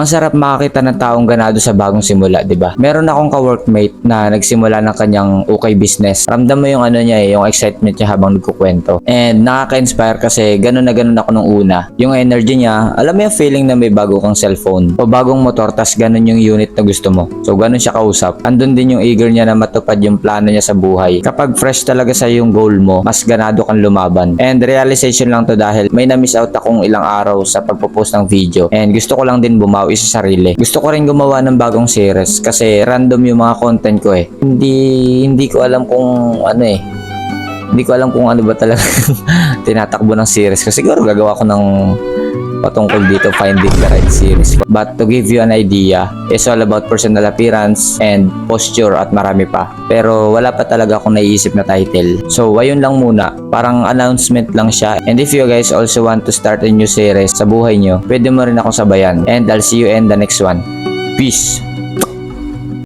Ang sarap makakita ng taong ganado sa bagong simula, di ba? Meron akong ka-workmate na nagsimula ng kanyang ukay business. Ramdam mo yung ano niya yung excitement niya habang nagkukwento. And nakaka-inspire kasi ganun na ganun ako nung una. Yung energy niya, alam mo yung feeling na may bago kang cellphone o bagong motor tas ganun yung unit na gusto mo. So ganun siya kausap. Andun din yung eager niya na matupad yung plano niya sa buhay. Kapag fresh talaga sa yung goal mo, mas ganado kang lumaban. And realization lang to dahil may na-miss out akong ilang araw sa pagpo-post ng video. And gusto ko lang din bumawi sa sarili. Gusto ko rin gumawa ng bagong series kasi random yung mga content ko eh. Hindi ko alam kung ano eh. Hindi ko alam kung ano ba talaga tinatakbo ng series ko. Siguro gagawa ko ng patungkol dito, finding the right series. But to give you an idea, it's all about personal appearance and posture at marami pa. Pero wala pa talaga akong naiisip na title. So ayun lang muna, parang announcement lang siya. And if you guys also want to start a new series sa buhay nyo, pwede mo rin akong sabayan. And I'll see you in the next one. Peace!